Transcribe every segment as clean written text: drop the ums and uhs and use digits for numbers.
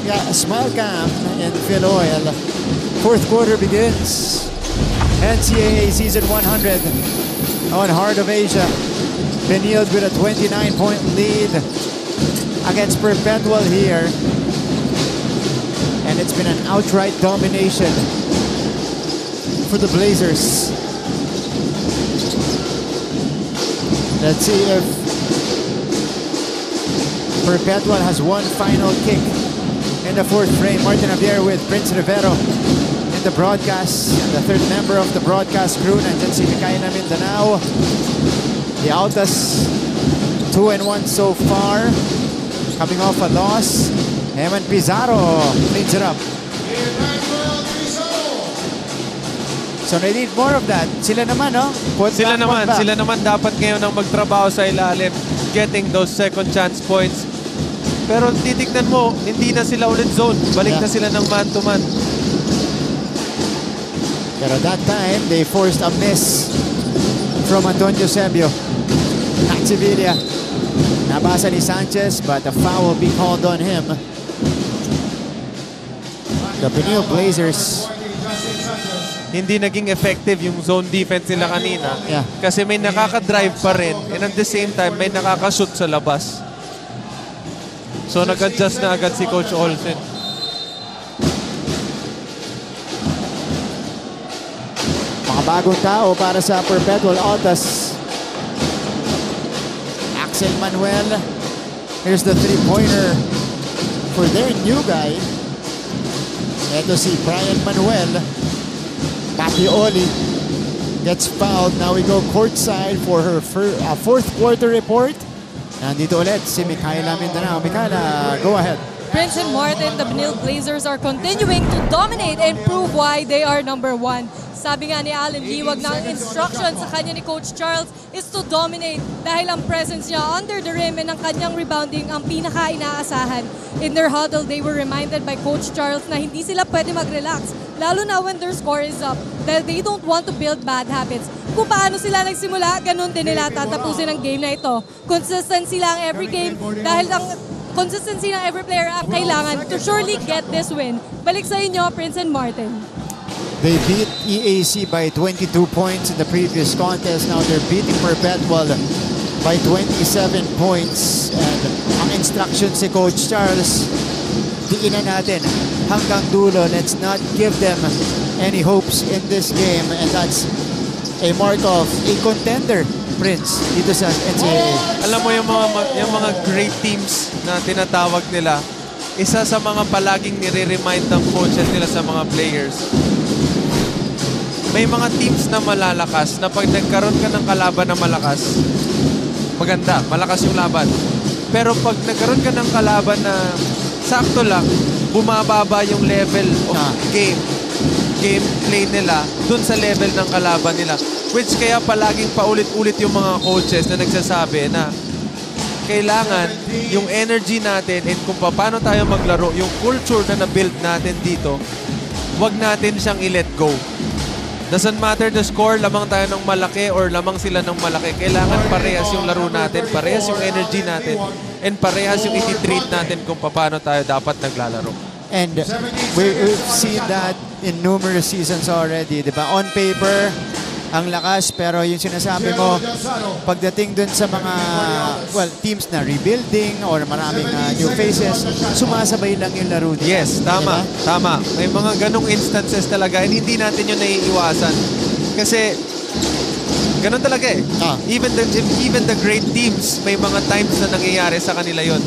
Smalcam and Phil Oil. Fourth quarter begins. NCAA Season 100 on Heart of Asia. Benilde with a 29-point lead against Perpetual here. And it's been an outright domination for the Blazers. Let's see if Perpetual has one final kick in the fourth frame. Martin Javier with Prince Rivero in the broadcast. And the third member of the broadcast crew, nandyan si Mikaela Mindanao. The Altas 2-1 so far. Coming off a loss. Eman Pizarro cleans it up. So they need more of that. Sila naman, no? Sila naman dapat ngayon ang magtrabaho sa ilalim, getting those second chance points. Pero titignan mo, hindi na sila ulit zone. Balik na sila ng man-to-man. Pero that time, they forced a miss from Antonio Sebio. At Sevilla. Nabasa ni Sanchez, but the foul will be called on him. The Benilde Blazers. Hindi naging effective yung zone defense nila kanina. Kasi may nakaka-drive pa rin. And at the same time, may nakaka-shoot sa labas. So nag-adjust na agad si Coach Olsen. Mga bagong tao para sa Perpetual Altas. Axel Manuel. Here's the three-pointer for their new guy. Ito si Brian Manuel. Papioli gets fouled. Now we go courtside for her fourth quarter report. Nandito ulit si Mikaela Mindanao. Mikaela, go ahead. Prince and Martin, the Benilde Blazers are continuing to dominate and prove why they are number one. Sabi nga ni Allen Liwag na ang instruction sa kanya ni Coach Charles is to dominate dahil ang presence niya under the rim and ang kanyang rebounding ang pinaka-inaasahan. In their huddle, they were reminded by Coach Charles na hindi sila pwede mag-relax, lalo na when their score is up, dahil they don't want to build bad habits. Kung paano sila nagsimula, ganun din nila tatapusin ang game na ito. Consistency lang every game dahil ang consistency ng every player ang kailangan to surely get this win. Balik sa inyo, Prince and Martin. They beat EAC by 22 points in the previous contest. Now they're beating Perpetual by 27 points. And ang instruction si Coach Charles, diinan natin hanggang dulo. Let's not give them any hopes in this game. And that's a mark of a contender, Prince, dito sa NCAA. Alam mo yung mga great teams na tinatawag nila, isa sa mga palaging nire-remind ng coaches nila sa mga players. May mga teams na malalakas na pag nagkaroon ka ng kalaban na malakas, maganda, malakas yung laban. Pero pag nagkaroon ka ng kalaban na sakto lang, bumababa yung level of gameplay nila dun sa level ng kalaban nila. Which kaya palaging paulit-ulit yung mga coaches na nagsasabi na kailangan yung energy natin and kung paano tayo maglaro, yung culture na na-build natin dito, wag natin siyang i-let go. Doesn't matter the score, lamang tayo ng malaki or lamang sila ng malaki. Kailangan parehas yung laro natin, parehas yung energy natin, and parehas yung iti-treat natin kung paano tayo dapat naglalaro. And we've seen that in numerous seasons already, di ba? On paper, ang lakas, pero yung sinasabi mo, pagdating dun sa mga, teams na rebuilding or maraming new faces, sumasabay lang yung laro nila. Yes, tama, diba? Tama. May mga ganong instances talaga, and hindi natin yun naiiwasan. Kasi, ganon talaga eh. Even the great teams, may mga times na nangyayari sa kanila yon.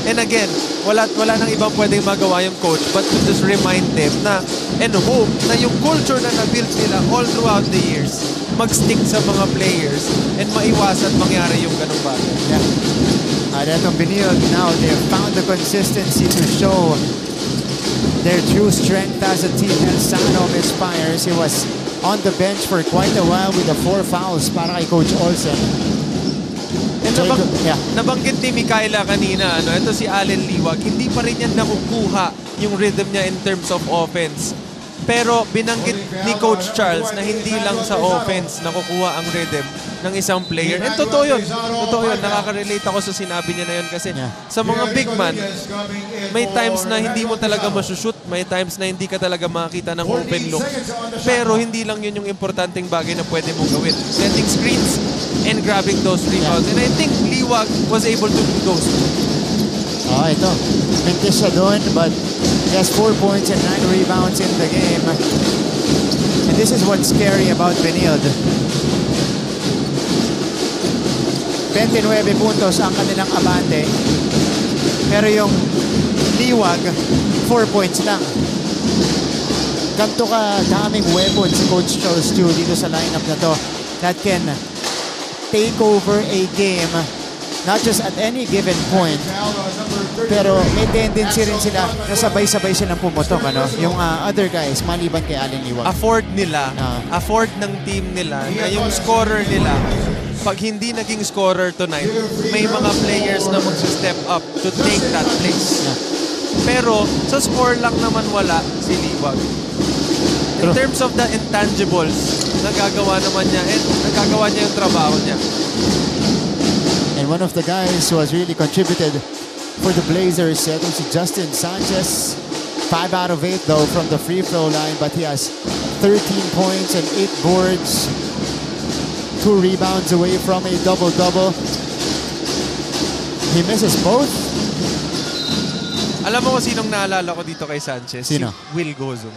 And again, wala nang ibang pwedeng magawa yung coach but to just remind them na and hope na yung culture na na-build nila all throughout the years mag-stick sa mga players and maiwasan mangyari yung ganung bagay. At etong Benilde now, they've found the consistency to show their true strength as a team. And Sano misfires. He was on the bench for quite a while with the 4 fouls para kay Coach Olsen. And nabanggit ni Mikaela kanina, ito si Allen Liwag, hindi pa rin yan nakukuha yung rhythm niya in terms of offense. Pero binanggit ni Coach Charles na hindi lang sa offense nakukuha ang rhythm ng isang player. And totoo yun. Totoo yun. Nakaka-relate ako sa sinabi niya na yun kasi sa mga big man, may times na hindi mo talaga masushoot. May times na hindi ka talaga makakita ng open look. Pero hindi lang yun yung importanteng bagay na pwede mong gawin. Setting screens and grabbing those rebounds. And I think Liwag was able to do those. Ito. Mintis siya doon, but he has 4 points and 9 rebounds in the game. And this is what's scary about Benilde. 29 puntos ang kanilang abante. Pero yung Liwag, 4 points lang. Ganto ka daming weapons si Coach Charles Chu dito sa lineup na to that can take over a game, not just at any given point, pero may tendency rin sila na sabay-sabay silang pumutok, ano? Yung other guys, maliban kay Allen Liwag. Afford ng team nila na yung scorer nila, pag hindi naging scorer tonight, may mga players na mag-step up to take that place. Pero sa score lang naman wala si Liwag. In terms of the intangibles, nagagawa naman niya and nagagawa niya yung trabaho niya. And one of the guys who has really contributed for the Blazers, itong si Justin Sanchez. 5 out of 8 though from the free throw line, but he has 13 points and 8 boards. 2 rebounds away from a double-double. He misses both. Alam mo kung sinong naalala ko dito kay Sanchez? Sino? Si Will Gozum.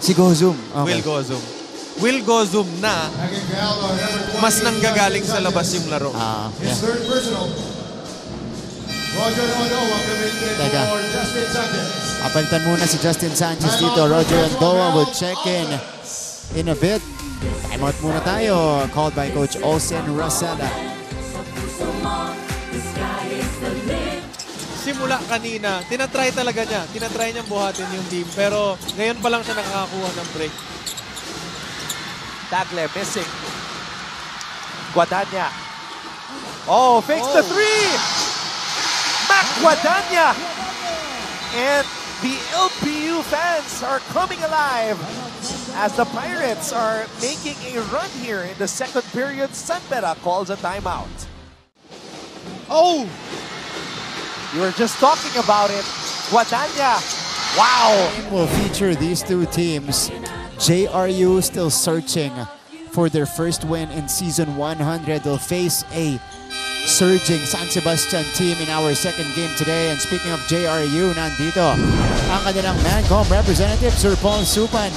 Si Gozum. Okay. Will Gozum. Will Gozum na mas nanggagaling sa labas yung laro. Yeah. Teka. Apalitan muna si Justin Sanchez dito. Roger Andoa will check in a bit. Timeout muna tayo. Called by Coach Olsen Rosella. Simula kanina, tinatry talaga niya. Tinatry niyang buhatin yung team. Pero ngayon pa lang siya nakakakuha ng break. Tagle missing. Guadagna. Oh, fakes the three! Mac Guadagna! And the LPU fans are coming alive as the Pirates are making a run here in the second period. Santera calls a timeout. Oh! You were just talking about it. Guadagna. Wow! Will feature these two teams. JRU still searching for their first win in season 100. They'll face a surging San Sebastian team in our second game today. And speaking of JRU, nandito ang kanilang Mancom representative, Sir Paul Supan.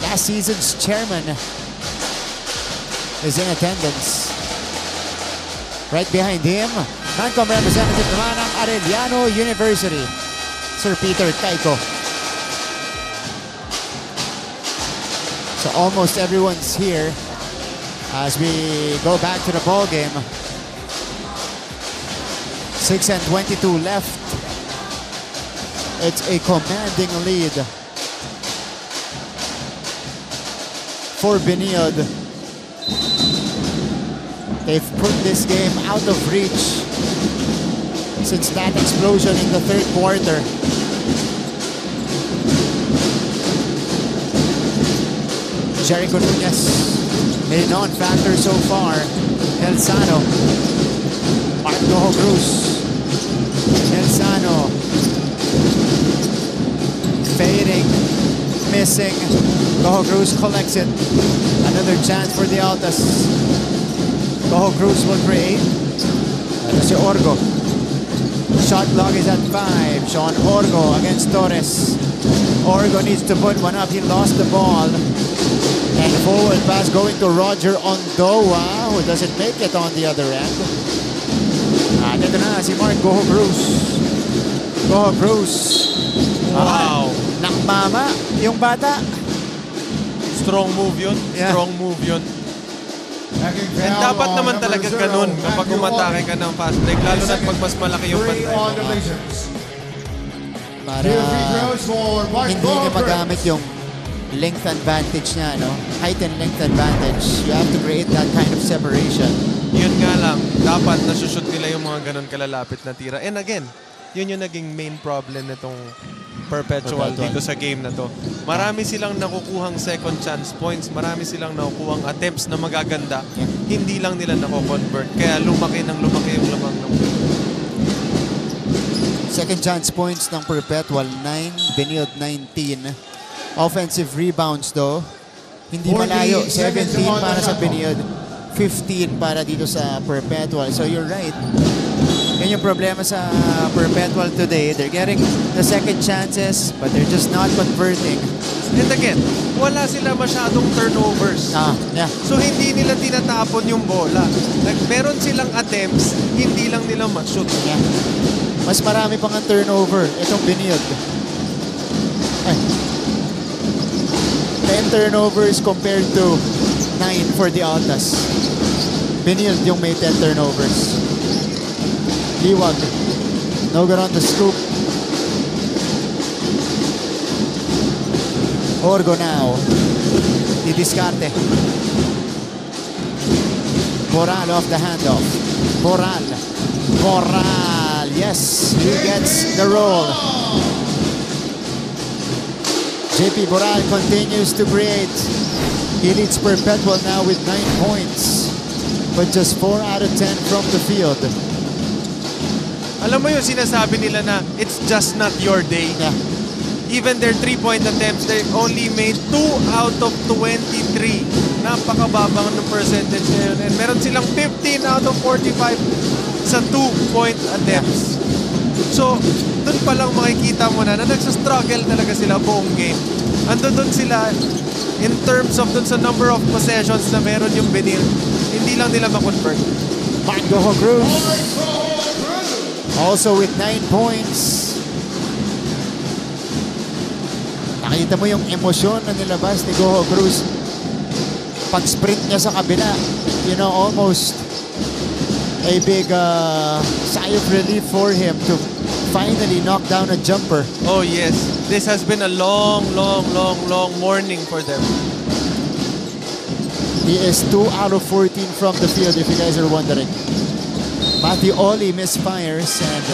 Last season's chairman is in attendance. Right behind him, Mancom representative naman ng Arellano University, Sir Peter Caico. So almost everyone's here as we go back to the ball game. 6:22 left. It's a commanding lead for Benilde. They've put this game out of reach since that explosion in the third quarter. Jericho Nunez, a non-factor so far. Elsano, Marco Cruz. Elsano, fading, missing. Coho Cruz collects it. Another chance for the Altas. Coho Cruz will create. Ito si Orgo. Shot clock is at 5. Sean Orgo against Torres. Orgo needs to put one up. He lost the ball. And forward pass going to Roger Ondoa, who doesn't make it on the other end. Dito na si Mark Coho Cruz. Coho Cruz. Wow! Nakmama yung bata. Strong move yun. Yeah. Strong move yun. And dapat naman talaga ganun kapag umatake ka ng fast break, lalo na pag mas malaki yung pantay mo. Para hindi niya magamit yung length advantage niya, no? Height and length advantage. You have to create that kind of separation. Yun nga lang, dapat nasushoot nila yung mga ganun kalalapit na tira. And again, yun yung naging main problem nitong Perpetual dito sa game na to. Marami silang nakukuhang second chance points, marami silang nakukuhang attempts na magaganda. Hindi lang nila nako-convert. Kaya lumaki yung lamang ng Second chance points ng Perpetual, 9. Benilde, 19. Offensive rebounds though, hindi malayo. 17 para sa Benilde, 15 para dito sa Perpetual. So you're right. Yan yung problema sa Perpetual today. They're getting the second chances, but they're just not converting. And again, wala sila masyadong turnovers. Yeah. So hindi nila tinatapon yung bola. Meron silang attempts, hindi lang nila ma-shoot. Yeah. Mas marami pang ang turnover itong Benilde. 10 turnovers compared to 9 for the Altas. Benilde yung may 10 turnovers. Liwag. No good on the scoop. Orgo now. Didiscarte. Boral off the handoff. Boral. Yes, he gets the roll. JP Boral continues to create. He leads Perpetual now with 9 points. But just 4 out of 10 from the field. Alam mo yung sinasabi nila na it's just not your day. Yeah. Even their 3-point attempts, they only made 2 out of 23. Napakababang ng percentage ngayon. And meron silang 15 out of 45 sa 2-point attempts. So, dun pa lang makikita mo na nagsastruggle talaga sila buong game. Andun sila in terms of dun sa number of possessions na meron yung Benilde. Hindi lang nila ma-convert. Goho Cruz. Also with 9 points. Nakita mo yung emosyon na nilabas ni Goho Cruz. Pag-sprint niya sa kabila, you know, almost a big sigh of relief for him to finally knock down a jumper. Oh yes, this has been a long morning for them. He is 2 out of 14 from the field, if you guys are wondering. Matthew Oli misfires and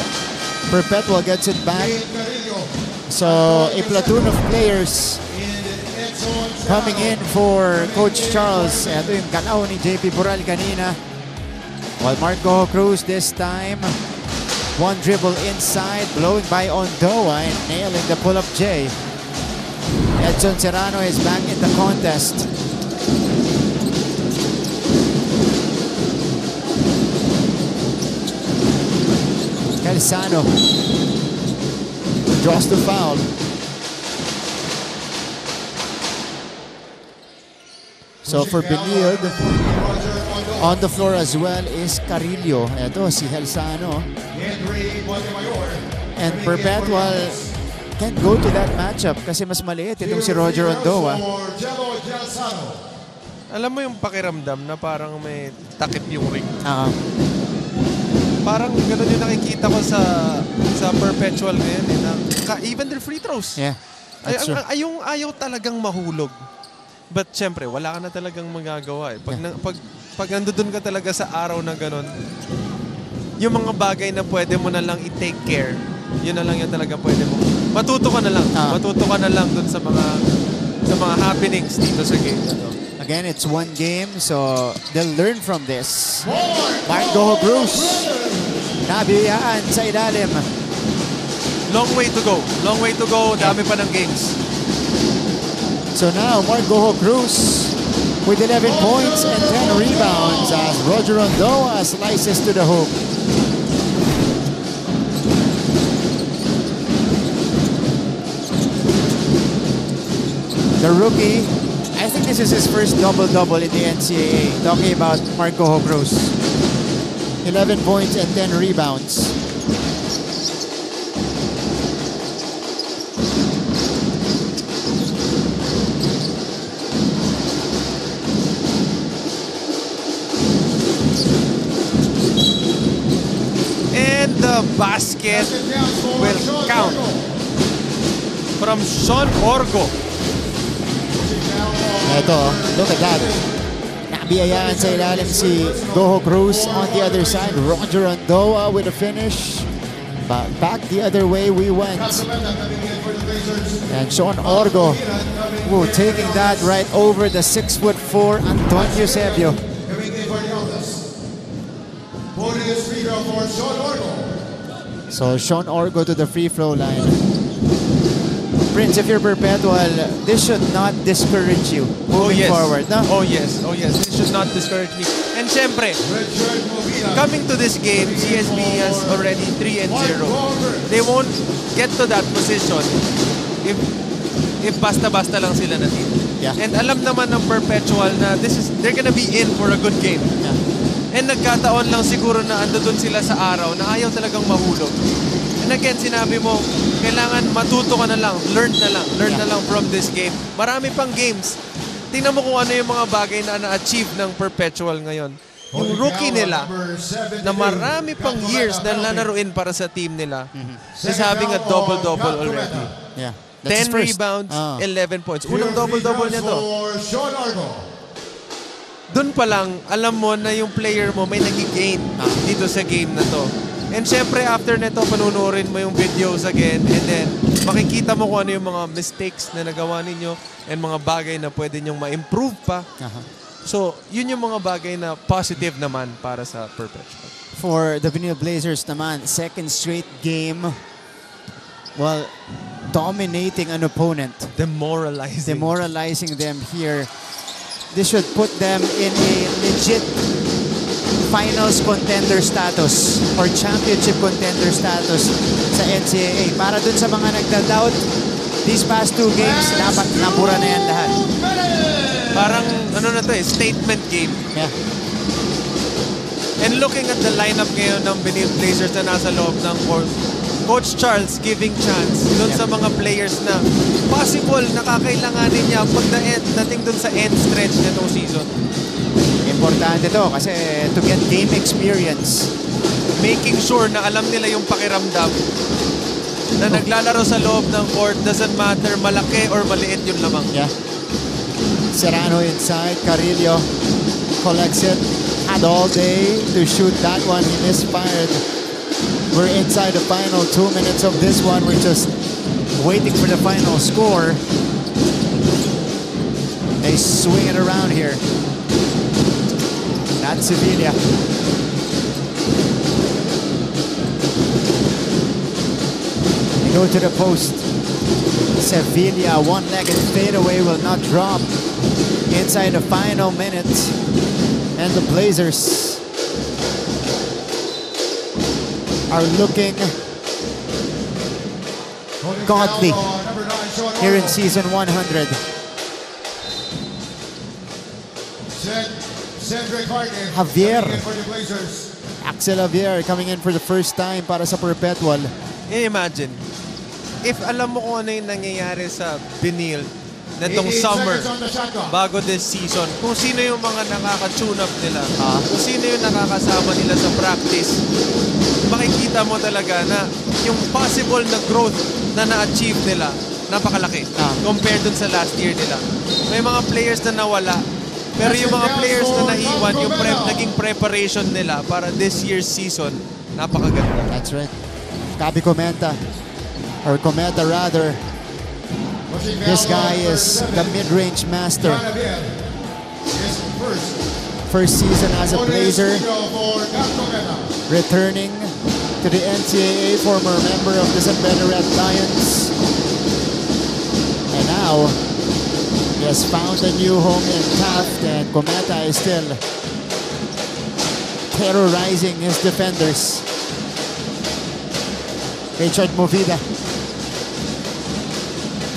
Perpetual gets it back. So a platoon of players coming in for Coach Charles. Ito yung galaw ni JP Boral kanina. While Marco Cruz this time, one dribble inside, blowing by Ondoa and nailing the pull-up J. Edson Serrano is back in the contest. Calzano draws the foul. So for Benilde, on the floor as well is Carillo. Ito si Calzano. And Perpetual can't go to that matchup kasi mas maliit itong si Roger Ondoa. Alam mo yung pakiramdam na parang may takip yung ring. Parang gano'n yung nakikita ko sa Perpetual ngayon. Even their free throws. Yeah, that's true. Ayaw talagang mahulog. But syempre, wala ka na talagang magagawa. Pag nandoon ka talaga sa araw na gano'n, yung mga bagay na pwede mo na lang i-take care, yun na lang yung talaga pwede mo. Matuto ka na lang. Matuto ka na lang dun sa mga happenings dito sa game na to. Again, it's one game, so they'll learn from this. Marco Cruz, nabiyaan sa ilalim. Long way to go. Long way to go. Dami pa ng games. So now, Marco Cruz with 11 points and 10 rebounds as Roger Ondoa slices to the hoop. The rookie, I think this is his first double-double in the NCAA. Talking about Marco Cruz. 11 points and 10 rebounds. And the basket will count from Sean Orgo. Ito, look at that. Nabiyayaan sa ilalim si Goho Cruz. On the other side, Roger Ondoa with a finish. But back the other way we went. And Sean Orgo, taking that right over the 6'4" Antonio Sebio. So Sean Orgo to the free throw line. Prince, if you're Perpetual, this should not discourage you moving forward, no? Oh yes, this should not discourage me. And syempre, coming to this game, CSB has already 3-0. They won't get to that position if basta-basta lang sila na team. Yeah. And alam naman ng Perpetual na they're gonna be in for a good game. Yeah. And nagkataon lang siguro na ando dun sila sa araw na ayaw talagang mahulog. And again, sinabi mo, kailangan matuto ka na lang, learn na lang from this game. Marami pang games. Tingnan mo kung ano yung mga bagay na na-achieve ng Perpetual ngayon. Yung rookie nila, na marami pang years na lalaruin para sa team nila, is having a double-double already. Yeah. 10 rebounds, 11 points. Unang double-double niya to. Doon pa lang, alam mo na yung player mo may nag-gain dito sa game na to. And syempre, after nito, panunurin mo yung videos again and then makikita mo kung ano yung mga mistakes na nagawa ninyo and mga bagay na pwede nyong ma-improve pa. So, yun yung mga bagay na positive naman para sa Perpetual. For the Benil Blazers naman, second straight game, well, dominating an opponent. Demoralizing them here. This should put them in a legit finals contender status or championship contender status sa NCAA. Para dun sa mga nagda-doubt, these past 2 games, dapat nabura na yan lahat. Parang, ano na to statement game. Yeah. And looking at the lineup ngayon ng Benil Blazers na nasa loob ng court, Coach Charles giving chance dun sa mga players na possible nakakailanganin niya dating dun sa end stretch nitong season. Importante to kasi to get game experience. Making sure na alam nila yung pakiramdam na naglalaro sa loob ng court, doesn't matter malaki or maliit yung lamang. Yeah. Serrano inside, Carrillo collects it, had all day to shoot that one, he misfired. We're inside the final 2 minutes of this one, we're just waiting for the final score. They swing it around here. That's Sevilla. They go to the post. Sevilla, one-legged fadeaway will not drop inside the final minutes. And the Blazers are looking godly here in season 100. Javier. Axel Javier coming in for the first time para sa Perpetual. Imagine, if alam mo kung ano yung nangyayari sa Benil netong summer bago this season, kung sino yung mga nakaka-tune up nila, kung sino yung nakakasama nila sa practice, makikita mo talaga na yung possible na growth na na-achieve nila, napakalaki compared dun sa last year nila. May mga players na nawala, pero yung mga players na naiwan, yung naging preparation nila para this year's season, napakaganda. That's right. Gabi Cometa, or Cometa rather. This guy is the mid-range master. First season as a Blazer, returning to the NCAA, former member of the San Pedro Red Lions. And now, he has found a new home in Taft, and Cometa is still terrorizing his defenders. Richard Movida.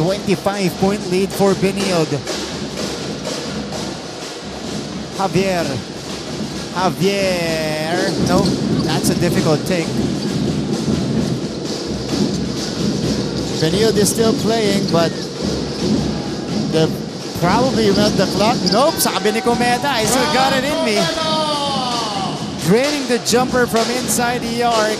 25-point lead for Benilde. Javier. No, that's a difficult take. Benilde is still playing, but they'll probably run the clock. Nope, sabi ni Cometa, I still got it in me. Draining the jumper from inside the arc.